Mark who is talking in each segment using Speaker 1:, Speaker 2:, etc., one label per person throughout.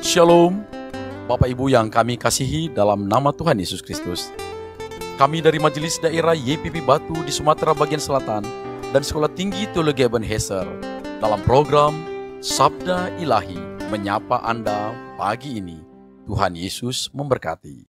Speaker 1: Shalom, Bapak Ibu yang kami kasihi dalam nama Tuhan Yesus Kristus. Kami dari Majelis Daerah YPP Batu di Sumatera Bagian Selatan dan Sekolah Tinggi Teologi Ebenezer dalam program Sabda Ilahi menyapa Anda pagi ini. Tuhan Yesus memberkati.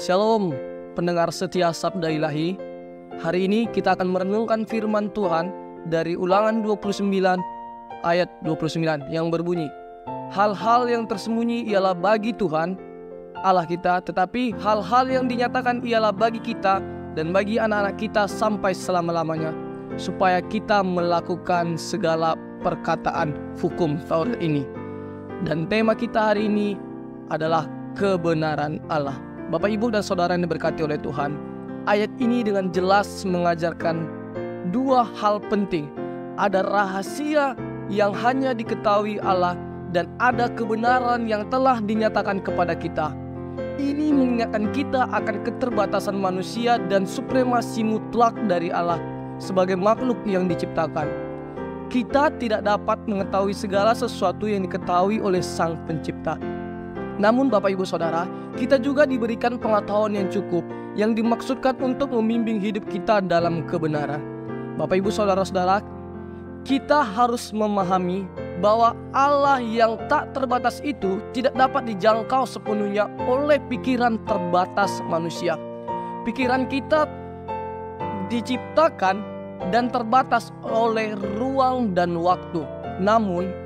Speaker 2: Shalom, pendengar setia Sabda Ilahi. Hari ini kita akan merenungkan firman Tuhan dari Ulangan 29 ayat 29 yang berbunyi, hal-hal yang tersembunyi ialah bagi Tuhan Allah kita, tetapi hal-hal yang dinyatakan ialah bagi kita dan bagi anak-anak kita sampai selama-lamanya, supaya kita melakukan segala perkataan hukum Taurat ini. Dan tema kita hari ini adalah kebenaran Allah. Bapak, Ibu, dan Saudara yang diberkati oleh Tuhan, ayat ini dengan jelas mengajarkan dua hal penting. Ada rahasia yang hanya diketahui Allah dan ada kebenaran yang telah dinyatakan kepada kita. Ini mengingatkan kita akan keterbatasan manusia dan supremasi mutlak dari Allah sebagai makhluk yang diciptakan. Kita tidak dapat mengetahui segala sesuatu yang diketahui oleh Sang Pencipta. Namun Bapak, Ibu, Saudara, kita juga diberikan pengetahuan yang cukup yang dimaksudkan untuk membimbing hidup kita dalam kebenaran. Bapak, Ibu, Saudara-saudara, kita harus memahami bahwa Allah yang tak terbatas itu tidak dapat dijangkau sepenuhnya oleh pikiran terbatas manusia. Pikiran kita diciptakan dan terbatas oleh ruang dan waktu. Namun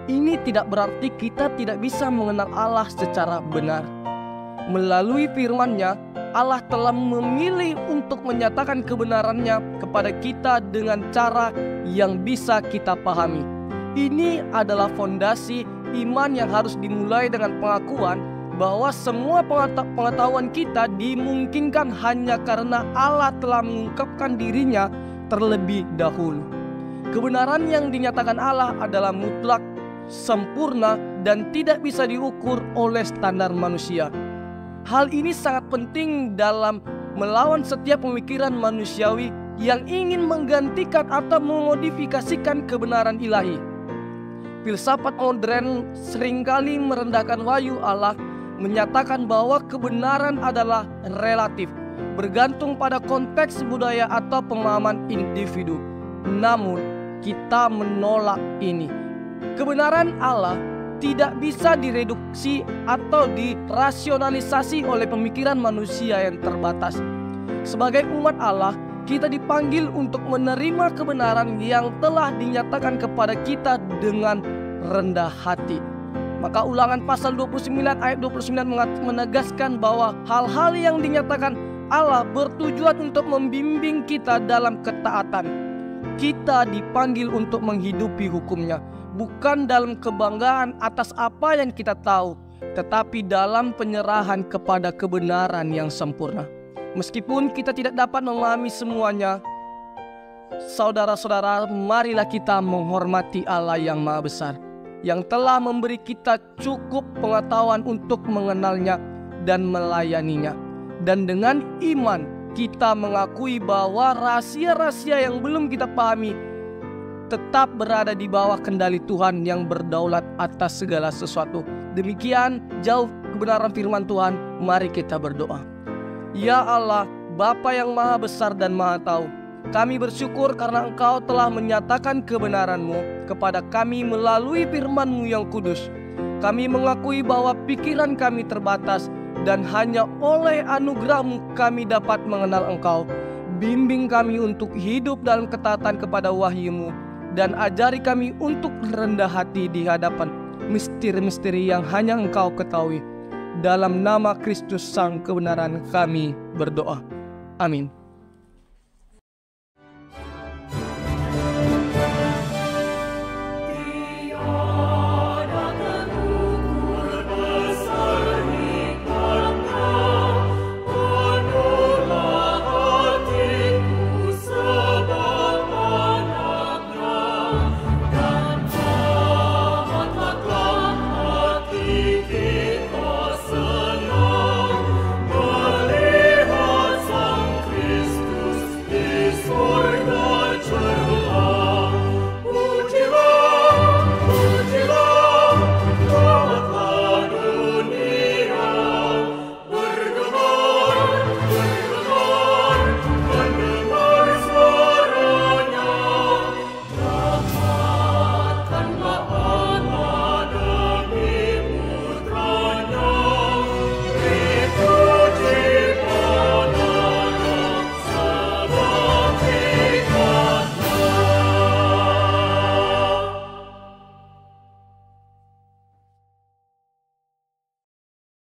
Speaker 2: ini tidak berarti kita tidak bisa mengenal Allah secara benar. Melalui firman-Nya, Allah telah memilih untuk menyatakan kebenarannya kepada kita dengan cara yang bisa kita pahami. Ini adalah fondasi iman yang harus dimulai dengan pengakuan bahwa semua pengetahuan kita dimungkinkan hanya karena Allah telah mengungkapkan dirinya terlebih dahulu. Kebenaran yang dinyatakan Allah adalah mutlak, sempurna, dan tidak bisa diukur oleh standar manusia. Hal ini sangat penting dalam melawan setiap pemikiran manusiawi yang ingin menggantikan atau memodifikasikan kebenaran ilahi. Filsafat modern seringkali merendahkan wahyu Allah, menyatakan bahwa kebenaran adalah relatif, bergantung pada konteks budaya atau pemahaman individu. Namun, kita menolak ini. Kebenaran Allah tidak bisa direduksi atau dirasionalisasi oleh pemikiran manusia yang terbatas. Sebagai umat Allah, kita dipanggil untuk menerima kebenaran yang telah dinyatakan kepada kita dengan rendah hati. Maka Ulangan pasal 29 ayat 29 menegaskan bahwa hal-hal yang dinyatakan Allah bertujuan untuk membimbing kita dalam ketaatan. Kita dipanggil untuk menghidupi hukum-Nya, bukan dalam kebanggaan atas apa yang kita tahu, tetapi dalam penyerahan kepada kebenaran yang sempurna. Meskipun kita tidak dapat memahami semuanya, saudara-saudara, marilah kita menghormati Allah yang Maha Besar, yang telah memberi kita cukup pengetahuan untuk mengenalnya dan melayaninya. Dan dengan iman kita mengakui bahwa rahasia-rahasia yang belum kita pahami tetap berada di bawah kendali Tuhan yang berdaulat atas segala sesuatu. Demikian jauh kebenaran firman Tuhan, mari kita berdoa. Ya Allah, Bapa yang maha besar dan maha tahu, kami bersyukur karena Engkau telah menyatakan kebenaran-Mu kepada kami melalui firman-Mu yang kudus. Kami mengakui bahwa pikiran kami terbatas dan hanya oleh anugerah-Mu kami dapat mengenal Engkau. Bimbing kami untuk hidup dalam ketaatan kepada wahyu-Mu dan ajari kami untuk rendah hati di hadapan misteri-misteri yang hanya Engkau ketahui. Dalam nama Kristus Sang Kebenaran kami berdoa. Amin.